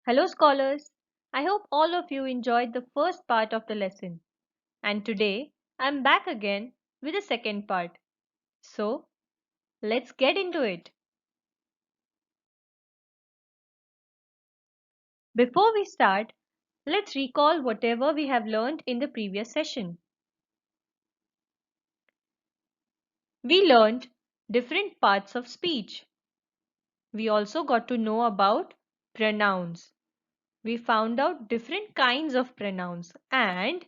Hello, scholars. I hope all of you enjoyed the first part of the lesson. And today I'm back again with the second part. So let's get into it. Before we start, let's recall whatever we have learned in the previous session. We learned different parts of speech. We also got to know about pronouns. We found out different kinds of pronouns and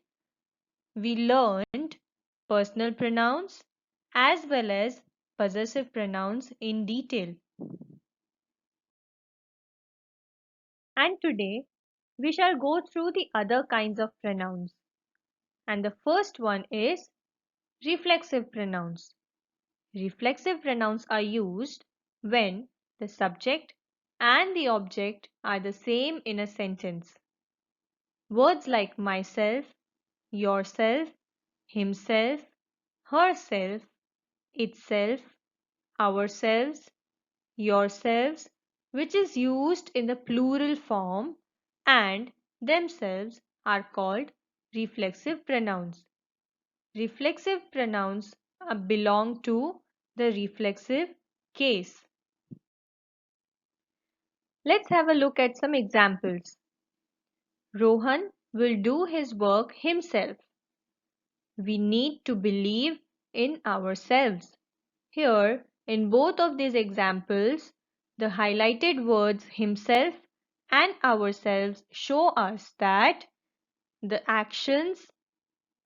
we learned personal pronouns as well as possessive pronouns in detail. And today we shall go through the other kinds of pronouns. And the first one is reflexive pronouns. Reflexive pronouns are used when the subject and the object are the same in a sentence. Words like myself, yourself, himself, herself, itself, ourselves, yourselves, which is used in the plural form, and themselves are called reflexive pronouns. Reflexive pronouns belong to the reflexive case. Let's have a look at some examples. Rohan will do his work himself. We need to believe in ourselves. Here, in both of these examples, the highlighted words himself and ourselves show us that the actions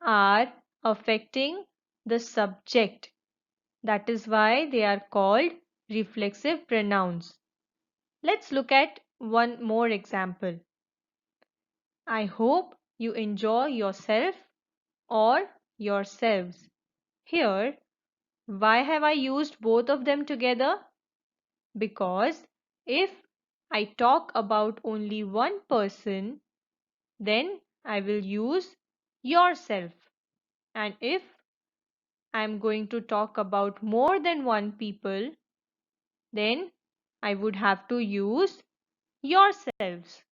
are affecting the subject. That is why they are called reflexive pronouns. Let's look at one more example. I hope you enjoy yourself or yourselves. Here, why have I used both of them together? Because if I talk about only one person, then I will use yourself. And if I'm going to talk about more than one people, then I would have to use yourselves.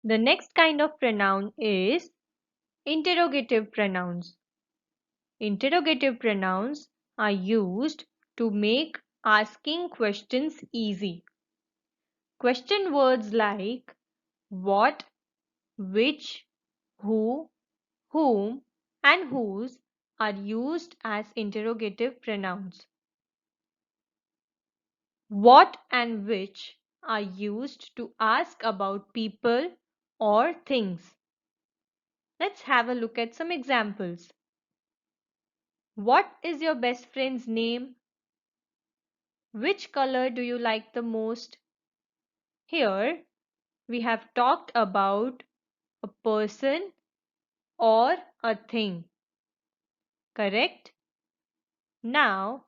The next kind of pronoun is interrogative pronouns. Interrogative pronouns are used to make asking questions easy. Question words like what, which, who, whom, and whose are used as interrogative pronouns. What and which are used to ask about people or things. Let's have a look at some examples. What is your best friend's name? Which color do you like the most? Here we have talked about a person or a thing. Correct? Now,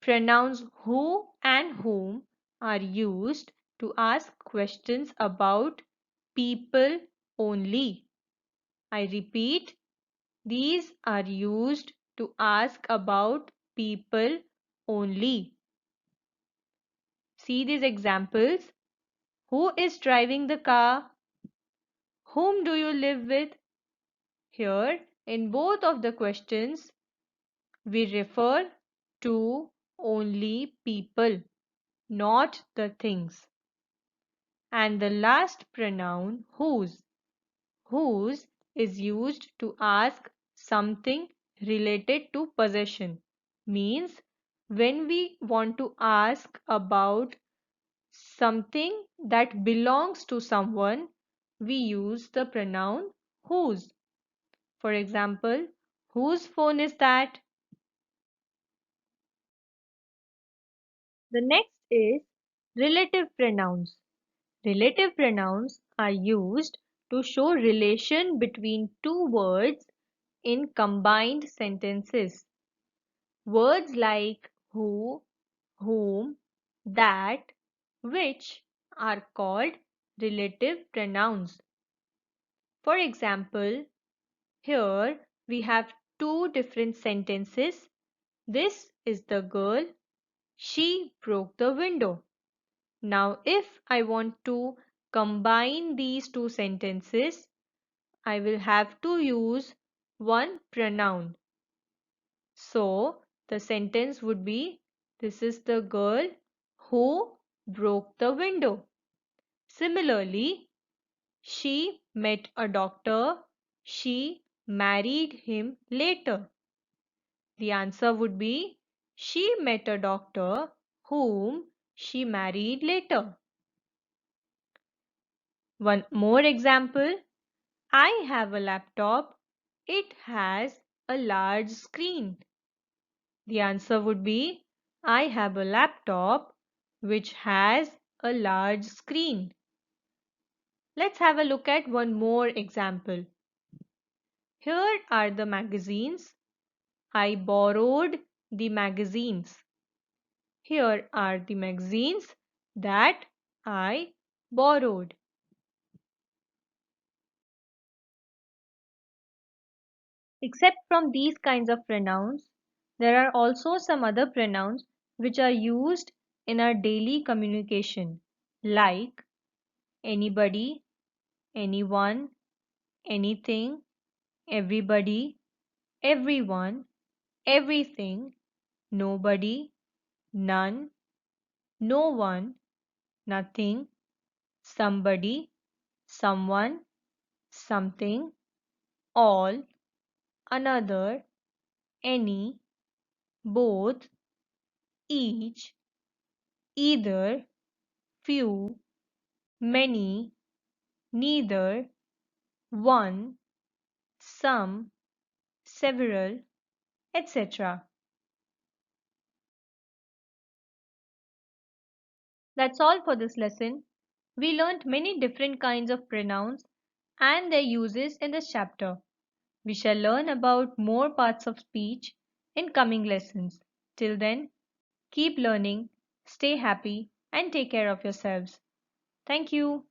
pronouns who and whom are used to ask questions about people only. I repeat, these are used to ask about people only. See these examples. Who is driving the car? Whom do you live with? Here, in both of the questions, we refer to only people, not the things. And the last pronoun whose. Whose is used to ask something related to possession. Means when we want to ask about something that belongs to someone, we use the pronoun whose. For example, whose phone is that? The next is relative pronouns. Relative pronouns are used to show relation between two words in combined sentences. Words like who, whom, that, which are called relative pronouns. For example, here we have two different sentences. This is the girl She broke the window. Now, if I want to combine these two sentences, I will have to use one pronoun. So, the sentence would be, this is the girl who broke the window. Similarly, she met a doctor. She married him later. The answer would be, she met a doctor whom she married later. One more example. I have a laptop. It has a large screen. The answer would be, I have a laptop which has a large screen. Let's have a look at one more example. Here are the magazines. I borrowed the magazines. Here are the magazines that I borrowed. Except from these kinds of pronouns, there are also some other pronouns which are used in our daily communication, like anybody, anyone, anything, everybody, everyone, everything, nobody, none, no one, nothing, somebody, someone, something, all, another, any, both, each, either, few, many, neither, one, some, several, etc. That's all for this lesson. We learnt many different kinds of pronouns and their uses in this chapter. We shall learn about more parts of speech in coming lessons. Till then, keep learning, stay happy, and take care of yourselves. Thank you.